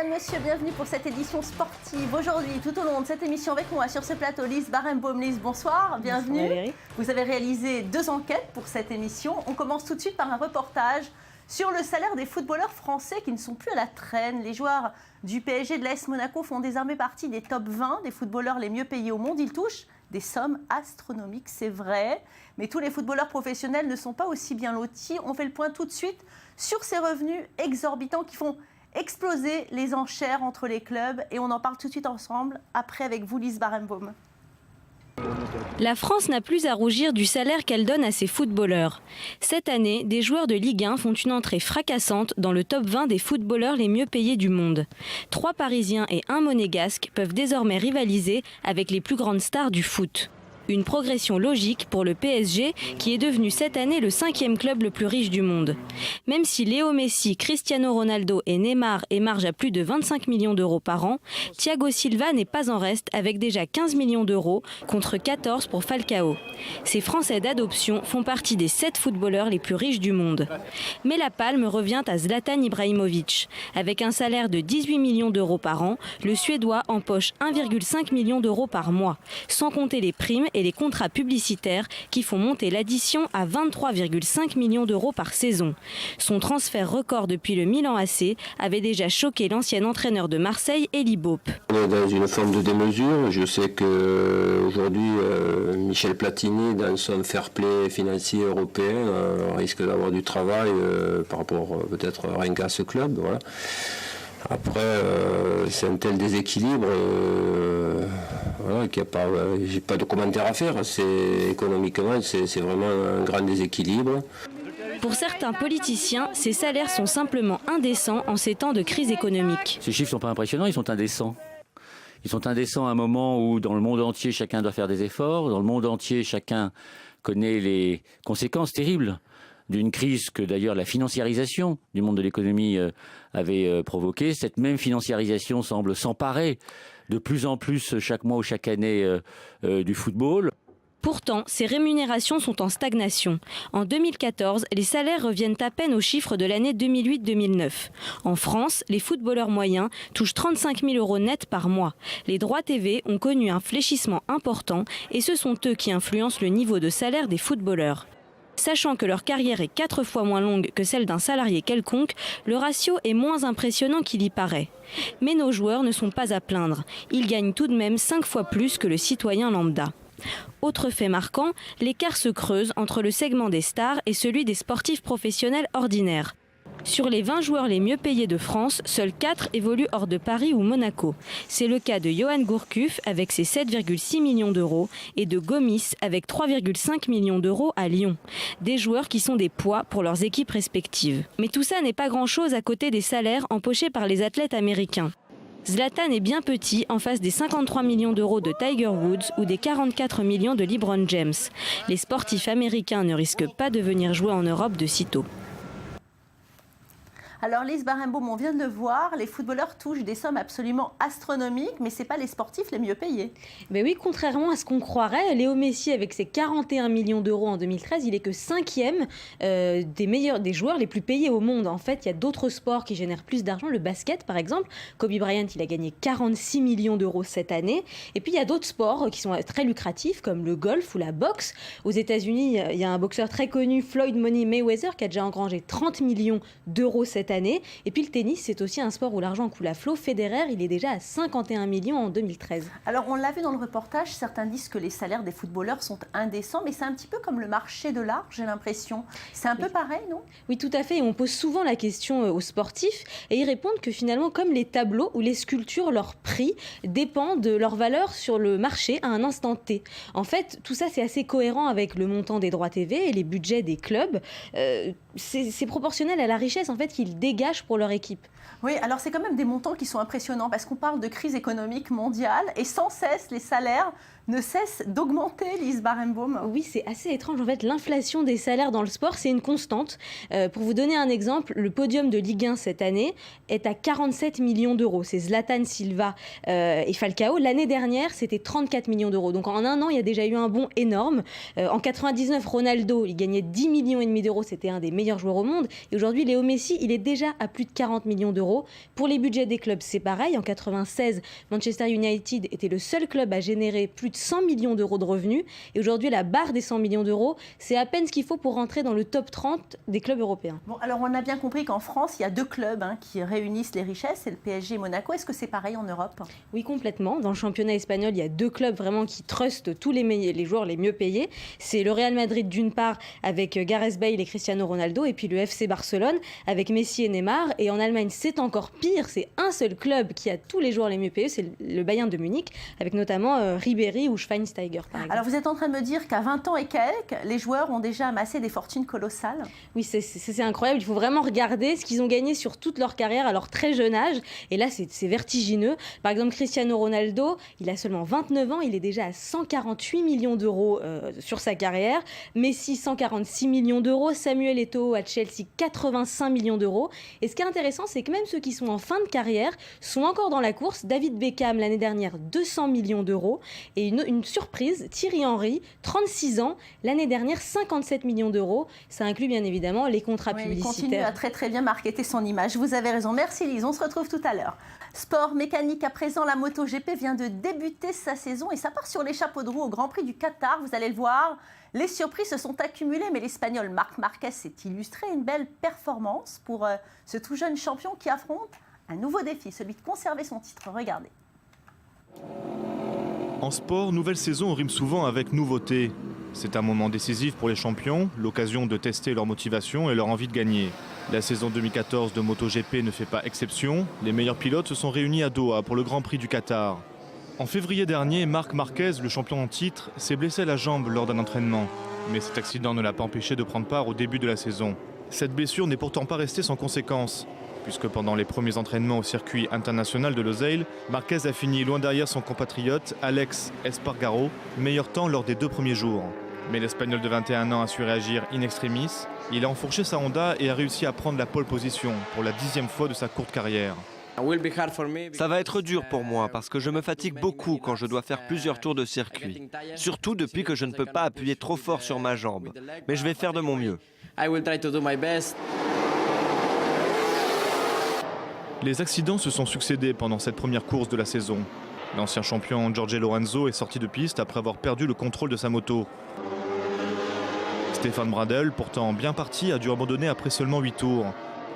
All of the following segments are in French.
Mesdames, Messieurs, bienvenue pour cette édition sportive. Aujourd'hui, tout au long de cette émission avec moi sur ce plateau, Lise Barenbaum. Lise, bonsoir, bienvenue. Bonsoir, vous avez réalisé 2 enquêtes pour cette émission. On commence tout de suite par un reportage sur le salaire des footballeurs français qui ne sont plus à la traîne. Les joueurs du PSG et de l'AS Monaco font désormais partie des top 20 des footballeurs les mieux payés au monde. Ils touchent des sommes astronomiques, c'est vrai. Mais tous les footballeurs professionnels ne sont pas aussi bien lotis. On fait le point tout de suite sur ces revenus exorbitants qui font exploser les enchères entre les clubs. Et on en parle tout de suite ensemble, après avec vous, Lise Barenbaum. La France n'a plus à rougir du salaire qu'elle donne à ses footballeurs. Cette année, des joueurs de Ligue 1 font une entrée fracassante dans le top 20 des footballeurs les mieux payés du monde. 3 Parisiens et 1 Monégasque peuvent désormais rivaliser avec les plus grandes stars du foot. Une progression logique pour le PSG qui est devenu cette année le 5e club le plus riche du monde. Même si Léo Messi, Cristiano Ronaldo et Neymar émargent à plus de 25 millions d'euros par an, Thiago Silva n'est pas en reste avec déjà 15 millions d'euros contre 14 pour Falcao. Ces Français d'adoption font partie des 7 footballeurs les plus riches du monde. Mais la palme revient à Zlatan Ibrahimovic. Avec un salaire de 18 millions d'euros par an, le Suédois empoche 1,5 million d'euros par mois, sans compter les primes et les contrats publicitaires qui font monter l'addition à 23,5 millions d'euros par saison. Son transfert record depuis le Milan AC avait déjà choqué l'ancien entraîneur de Marseille, Elie Boep. On est dans une forme de démesure. Je sais qu'aujourd'hui, Michel Platini, dans son fair play financier européen, risque d'avoir du travail par rapport peut-être rien qu'à ce club. Voilà. Après, c'est un tel déséquilibre voilà, qu'il n'y a pas, j'ai pas de commentaire à faire. Économiquement, c'est vraiment un grand déséquilibre. Pour certains politiciens, ces salaires sont simplement indécents en ces temps de crise économique. Ces chiffres ne sont pas impressionnants, ils sont indécents. Ils sont indécents à un moment où dans le monde entier, chacun doit faire des efforts. Dans le monde entier, chacun connaît les conséquences terribles d'une crise que d'ailleurs la financiarisation du monde de l'économie avait provoquée. Cette même financiarisation semble s'emparer de plus en plus chaque mois ou chaque année du football. Pourtant, ces rémunérations sont en stagnation. En 2014, les salaires reviennent à peine aux chiffres de l'année 2008-2009. En France, les footballeurs moyens touchent 35 000 euros net par mois. Les droits TV ont connu un fléchissement important et ce sont eux qui influencent le niveau de salaire des footballeurs. Sachant que leur carrière est 4 fois moins longue que celle d'un salarié quelconque, le ratio est moins impressionnant qu'il y paraît. Mais nos joueurs ne sont pas à plaindre. Ils gagnent tout de même 5 fois plus que le citoyen lambda. Autre fait marquant, l'écart se creuse entre le segment des stars et celui des sportifs professionnels ordinaires. Sur les 20 joueurs les mieux payés de France, seuls 4 évoluent hors de Paris ou Monaco. C'est le cas de Johan Gourcuff avec ses 7,6 millions d'euros et de Gomis avec 3,5 millions d'euros à Lyon. Des joueurs qui sont des poids pour leurs équipes respectives. Mais tout ça n'est pas grand-chose à côté des salaires empochés par les athlètes américains. Zlatan est bien petit en face des 53 millions d'euros de Tiger Woods ou des 44 millions de LeBron James. Les sportifs américains ne risquent pas de venir jouer en Europe de sitôt. Alors Lise Barenbaum, on vient de le voir, les footballeurs touchent des sommes absolument astronomiques, mais ce n'est pas les sportifs les mieux payés. Ben oui, contrairement à ce qu'on croirait, Léo Messi avec ses 41 millions d'euros en 2013, il est que 5e des joueurs les plus payés au monde. En fait, il y a d'autres sports qui génèrent plus d'argent, le basket par exemple. Kobe Bryant, il a gagné 46 millions d'euros cette année. Et puis il y a d'autres sports qui sont très lucratifs comme le golf ou la boxe. Aux États-Unis, il y a un boxeur très connu, Floyd Money Mayweather, qui a déjà engrangé 30 millions d'euros cette année. Et puis le tennis, c'est aussi un sport où l'argent coule à flot. Federer, il est déjà à 51 millions en 2013. Alors on l'a vu dans le reportage, certains disent que les salaires des footballeurs sont indécents, mais c'est un petit peu comme le marché de l'art, j'ai l'impression. C'est un peu pareil, non ? Oui, tout à fait. Et on pose souvent la question aux sportifs et ils répondent que finalement, comme les tableaux ou les sculptures, leur prix dépend de leur valeur sur le marché à un instant T. En fait, tout ça, c'est assez cohérent avec le montant des droits TV et les budgets des clubs. C'est proportionnel à la richesse en fait qu'ils dégagent pour leur équipe. Oui, alors c'est quand même des montants qui sont impressionnants parce qu'on parle de crise économique mondiale et sans cesse les salaires ne cesse d'augmenter, Lise Barenbaum. Oui, c'est assez étrange. En fait, l'inflation des salaires dans le sport, c'est une constante. Pour vous donner un exemple, le podium de Ligue 1 cette année est à 47 millions d'euros. C'est Zlatan, Silva et Falcao. L'année dernière, c'était 34 millions d'euros. Donc en un an, il y a déjà eu un bond énorme. En 99, Ronaldo, il gagnait 10 millions et demi d'euros. C'était un des meilleurs joueurs au monde. Et aujourd'hui, Léo Messi, il est déjà à plus de 40 millions d'euros. Pour les budgets des clubs, c'est pareil. En 96, Manchester United était le seul club à générer plus de 100 millions d'euros de revenus. Et aujourd'hui, la barre des 100 millions d'euros, c'est à peine ce qu'il faut pour rentrer dans le top 30 des clubs européens. Bon, alors on a bien compris qu'en France, il y a 2 clubs qui réunissent les richesses, c'est le PSG et Monaco. Est-ce que c'est pareil en Europe? Oui, complètement. Dans le championnat espagnol, il y a 2 clubs vraiment qui trustent tous les joueurs les mieux payés. C'est le Real Madrid d'une part avec Gareth Bale et Cristiano Ronaldo, et puis le FC Barcelone avec Messi et Neymar. Et en Allemagne, c'est encore pire. C'est un seul club qui a tous les joueurs les mieux payés, c'est le Bayern de Munich, avec notamment Ribéry ou Schweinsteiger, par exemple. Alors vous êtes en train de me dire qu'à 20 ans et quelques, les joueurs ont déjà amassé des fortunes colossales? Oui, c'est incroyable. Il faut vraiment regarder ce qu'ils ont gagné sur toute leur carrière à leur très jeune âge. Et là, c'est vertigineux. Par exemple, Cristiano Ronaldo, il a seulement 29 ans. Il est déjà à 148 millions d'euros sur sa carrière. Messi, 146 millions d'euros. Samuel Eto'o à Chelsea, 85 millions d'euros. Et ce qui est intéressant, c'est que même ceux qui sont en fin de carrière sont encore dans la course. David Beckham, l'année dernière, 200 millions d'euros. Et une surprise, Thierry Henry, 36 ans, l'année dernière, 57 millions d'euros. Ça inclut bien évidemment les contrats publicitaires. Il continue à très bien marketer son image. Vous avez raison. Merci Lise, on se retrouve tout à l'heure. Sport mécanique à présent, la MotoGP vient de débuter sa saison et ça part sur les chapeaux de roue au Grand Prix du Qatar. Vous allez le voir, les surprises se sont accumulées, mais l'Espagnol Marc Marquez s'est illustré. Une belle performance pour ce tout jeune champion qui affronte un nouveau défi, celui de conserver son titre. Regardez. En sport, nouvelle saison rime souvent avec nouveauté. C'est un moment décisif pour les champions, l'occasion de tester leur motivation et leur envie de gagner. La saison 2014 de MotoGP ne fait pas exception. Les meilleurs pilotes se sont réunis à Doha pour le Grand Prix du Qatar. En février dernier, Marc Marquez, le champion en titre, s'est blessé la jambe lors d'un entraînement. Mais cet accident ne l'a pas empêché de prendre part au début de la saison. Cette blessure n'est pourtant pas restée sans conséquences, puisque pendant les premiers entraînements au circuit international de Losail, Marquez a fini loin derrière son compatriote Alex Espargaro, meilleur temps lors des 2 premiers jours. Mais l'Espagnol de 21 ans a su réagir in extremis. Il a enfourché sa Honda et a réussi à prendre la pole position pour la 10e fois de sa courte carrière. Ça va être dur pour moi parce que je me fatigue beaucoup quand je dois faire plusieurs tours de circuit. Surtout depuis que je ne peux pas appuyer trop fort sur ma jambe. Mais je vais faire de mon mieux. Les accidents se sont succédés pendant cette première course de la saison. L'ancien champion Jorge Lorenzo est sorti de piste après avoir perdu le contrôle de sa moto. Stéphane Bradl, pourtant bien parti, a dû abandonner après seulement 8 tours.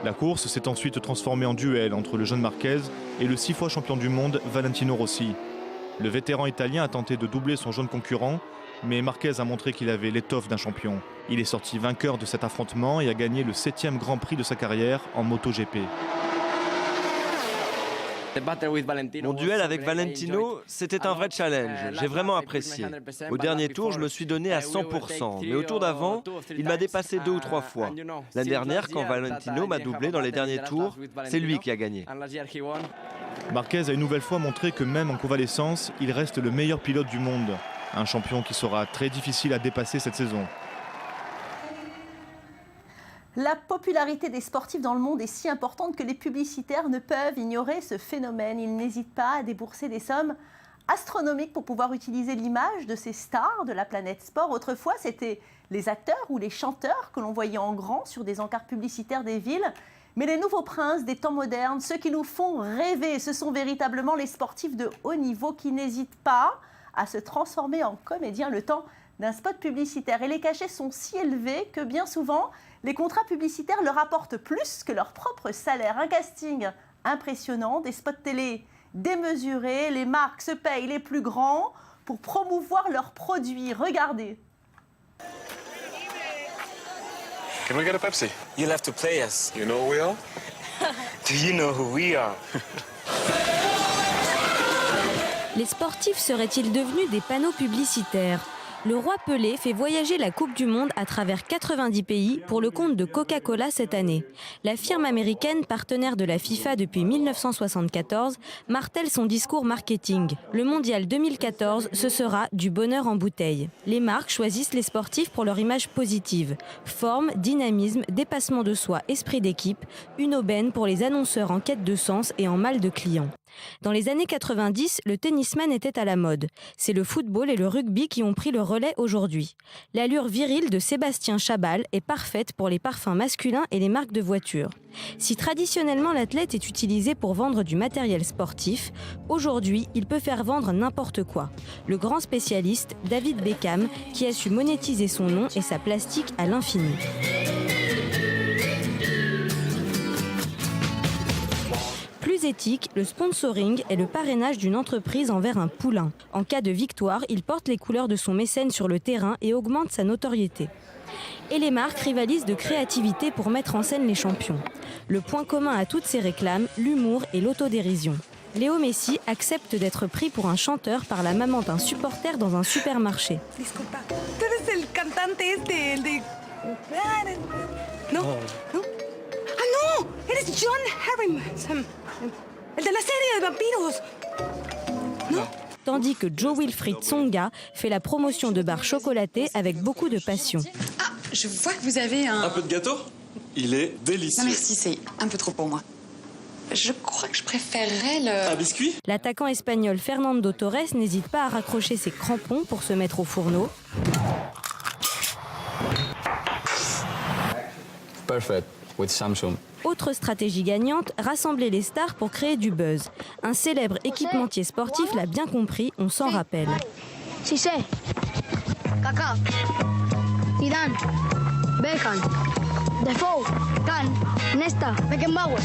La course s'est ensuite transformée en duel entre le jeune Marquez et le 6 fois champion du monde Valentino Rossi. Le vétéran italien a tenté de doubler son jeune concurrent, mais Marquez a montré qu'il avait l'étoffe d'un champion. Il est sorti vainqueur de cet affrontement et a gagné le 7e Grand Prix de sa carrière en MotoGP. Mon duel avec Valentino, c'était un vrai challenge. J'ai vraiment apprécié. Au dernier tour, je me suis donné à 100%. Mais au tour d'avant, il m'a dépassé 2 ou 3 fois. L'année dernière, quand Valentino m'a doublé dans les derniers tours, c'est lui qui a gagné. Marquez a une nouvelle fois montré que même en convalescence, il reste le meilleur pilote du monde. Un champion qui sera très difficile à dépasser cette saison. La popularité des sportifs dans le monde est si importante que les publicitaires ne peuvent ignorer ce phénomène. Ils n'hésitent pas à débourser des sommes astronomiques pour pouvoir utiliser l'image de ces stars de la planète sport. Autrefois, c'était les acteurs ou les chanteurs que l'on voyait en grand sur des encarts publicitaires des villes. Mais les nouveaux princes des temps modernes, ceux qui nous font rêver, ce sont véritablement les sportifs de haut niveau qui n'hésitent pas à se transformer en comédiens le temps d'un spot publicitaire. Et les cachets sont si élevés que bien souvent, les contrats publicitaires leur apportent plus que leur propre salaire. Un casting impressionnant, des spots télé démesurés, les marques se payent les plus grands pour promouvoir leurs produits. Regardez. Can we get a Pepsi? You'll have to play us. You know who we are? Do you know who we are? Les sportifs seraient-ils devenus des panneaux publicitaires ? Le roi Pelé fait voyager la Coupe du Monde à travers 90 pays pour le compte de Coca-Cola cette année. La firme américaine, partenaire de la FIFA depuis 1974, martèle son discours marketing. Le mondial 2014, ce sera du bonheur en bouteille. Les marques choisissent les sportifs pour leur image positive. Forme, dynamisme, dépassement de soi, esprit d'équipe, une aubaine pour les annonceurs en quête de sens et en mal de clients. Dans les années 90, le tennisman était à la mode. C'est le football et le rugby qui ont pris le relais aujourd'hui. L'allure virile de Sébastien Chabal est parfaite pour les parfums masculins et les marques de voitures. Si traditionnellement l'athlète est utilisé pour vendre du matériel sportif, aujourd'hui il peut faire vendre n'importe quoi. Le grand spécialiste, David Beckham, qui a su monétiser son nom et sa plastique à l'infini. Plus éthique, le sponsoring est le parrainage d'une entreprise envers un poulain. En cas de victoire, il porte les couleurs de son mécène sur le terrain et augmente sa notoriété. Et les marques rivalisent de créativité pour mettre en scène les champions. Le point commun à toutes ces réclames, l'humour et l'autodérision. Léo Messi accepte d'être pris pour un chanteur par la maman d'un supporter dans un supermarché. Disculpa, ¿tú eres el cantante el de... No, no. Ah no, eres John Harriman, el de la série de vampiros. Non. Tandis que Joe Wilfried Tsonga fait la promotion de bars chocolatés avec beaucoup de passion. Ah, je vois que vous avez un peu de gâteau? Il est délicieux. Non merci, c'est un peu trop pour moi. Je crois que je préférerais le... Un biscuit? L'attaquant espagnol Fernando Torres n'hésite pas à raccrocher ses crampons pour se mettre au fourneau. Perfect with Samsung. Autre stratégie gagnante, rassembler les stars pour créer du buzz. Un célèbre équipementier sportif l'a bien compris, on s'en rappelle. Cissé, Kaka, Zidane, Beckham, Defoe, Kahn, Nesta, Beckenbauer.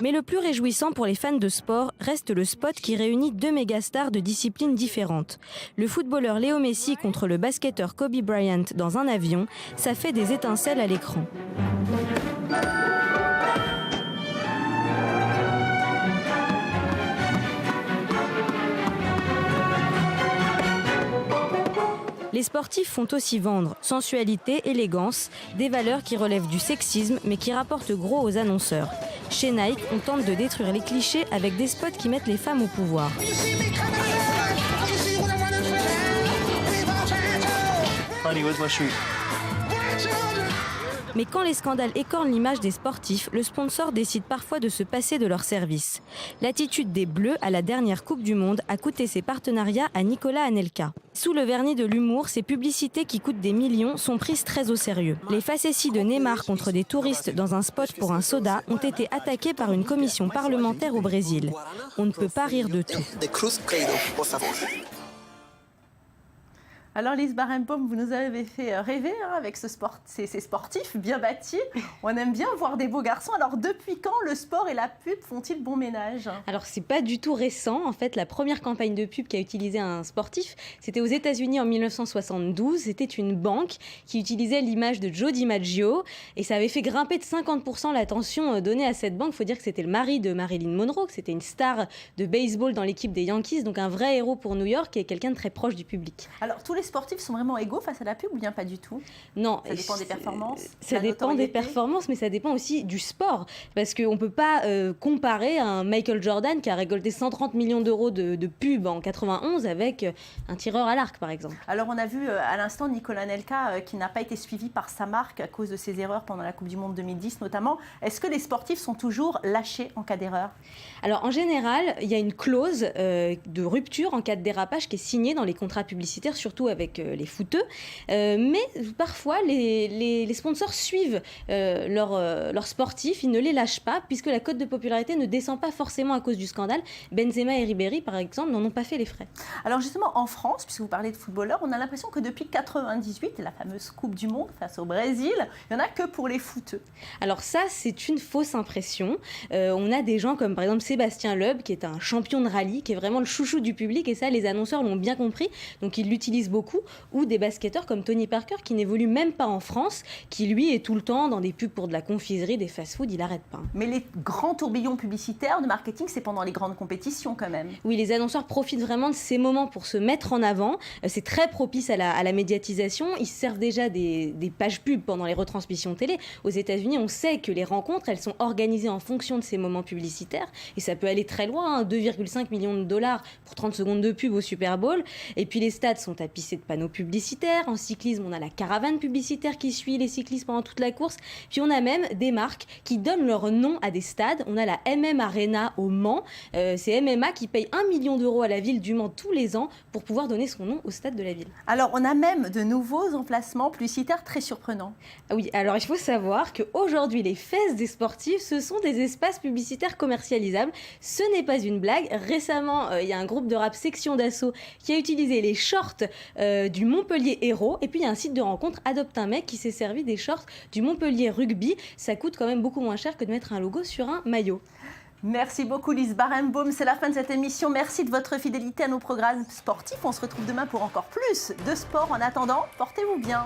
Mais le plus réjouissant pour les fans de sport reste le spot qui réunit deux mégastars de disciplines différentes. Le footballeur Léo Messi contre le basketteur Kobe Bryant dans un avion, ça fait des étincelles à l'écran. Les sportifs font aussi vendre sensualité, élégance, des valeurs qui relèvent du sexisme mais qui rapportent gros aux annonceurs. Chez Nike, on tente de détruire les clichés avec des spots qui mettent les femmes au pouvoir. Mais quand les scandales écornent l'image des sportifs, le sponsor décide parfois de se passer de leur service. L'attitude des Bleus à la dernière Coupe du Monde a coûté ses partenariats à Nicolas Anelka. Sous le vernis de l'humour, ces publicités qui coûtent des millions sont prises très au sérieux. Les facéties de Neymar contre des touristes dans un spot pour un soda ont été attaquées par une commission parlementaire au Brésil. On ne peut pas rire de tout. Alors Lise Barenboim, vous nous avez fait rêver avec ces sportifs bien bâtis. On aime bien voir des beaux garçons. Alors depuis quand le sport et la pub font-ils bon ménage? Alors c'est pas du tout récent. En fait, la première campagne de pub qui a utilisé un sportif, c'était aux États-Unis en 1972. C'était une banque qui utilisait l'image de Joe DiMaggio et ça avait fait grimper de 50% l'attention donnée à cette banque. Il faut dire que c'était le mari de Marilyn Monroe, que c'était une star de baseball dans l'équipe des Yankees, donc un vrai héros pour New York et quelqu'un de très proche du public. Alors tous les sportifs sont vraiment égaux face à la pub ou bien pas du tout? Non. Ça dépend des performances? Ça dépend des performances, mais ça dépend aussi du sport. Parce qu'on ne peut pas comparer un Michael Jordan qui a récolté 130 millions d'euros de pub en 91 avec un tireur à l'arc, par exemple. Alors on a vu à l'instant Nicolas Anelka qui n'a pas été suivi par sa marque à cause de ses erreurs pendant la Coupe du Monde 2010 notamment. Est-ce que les sportifs sont toujours lâchés en cas d'erreur? Alors en général, il y a une clause de rupture en cas de dérapage qui est signée dans les contrats publicitaires, surtout avec les footeux, mais parfois les sponsors suivent leurs sportifs, ils ne les lâchent pas puisque la cote de popularité ne descend pas forcément à cause du scandale. Benzema et Ribéry par exemple n'en ont pas fait les frais. Alors justement en France, puisque vous parlez de footballeurs, on a l'impression que depuis 98, la fameuse Coupe du Monde face au Brésil, il n'y en a que pour les footeux. Alors ça c'est une fausse impression. On a des gens comme par exemple Sébastien Loeb qui est un champion de rallye, qui est vraiment le chouchou du public et ça les annonceurs l'ont bien compris, donc ils l'utilisent beaucoup. beaucoup, ou des basketteurs comme Tony Parker qui n'évolue même pas en France, qui lui est tout le temps dans des pubs pour de la confiserie, des fast-food, il n'arrête pas. Mais les grands tourbillons publicitaires de marketing, c'est pendant les grandes compétitions quand même. Oui, les annonceurs profitent vraiment de ces moments pour se mettre en avant. C'est très propice à la médiatisation. Ils servent déjà des pages pubs pendant les retransmissions télé. Aux États-Unis, on sait que les rencontres, elles sont organisées en fonction de ces moments publicitaires. Et ça peut aller très loin, 2,5 millions de dollars pour 30 secondes de pub au Super Bowl. Et puis les stades sont tapissés de panneaux publicitaires. En cyclisme, on a la caravane publicitaire qui suit les cyclistes pendant toute la course. Puis on a même des marques qui donnent leur nom à des stades. On a la MM Arena au Mans. C'est MMA qui paye 1 million d'euros à la ville du Mans tous les ans pour pouvoir donner son nom au stade de la ville. Alors, on a même de nouveaux emplacements publicitaires très surprenants. Ah oui, alors il faut savoir qu'aujourd'hui, les fesses des sportifs, ce sont des espaces publicitaires commercialisables. Ce n'est pas une blague. Récemment, il y a un groupe de rap Section d'Assaut qui a utilisé les shorts du Montpellier Hérault. Et puis, il y a un site de rencontre, Adopte un mec, qui s'est servi des shorts du Montpellier Rugby. Ça coûte quand même beaucoup moins cher que de mettre un logo sur un maillot. Merci beaucoup Lise Barenbaum, c'est la fin de cette émission. Merci de votre fidélité à nos programmes sportifs. On se retrouve demain pour encore plus de sport. En attendant, portez-vous bien.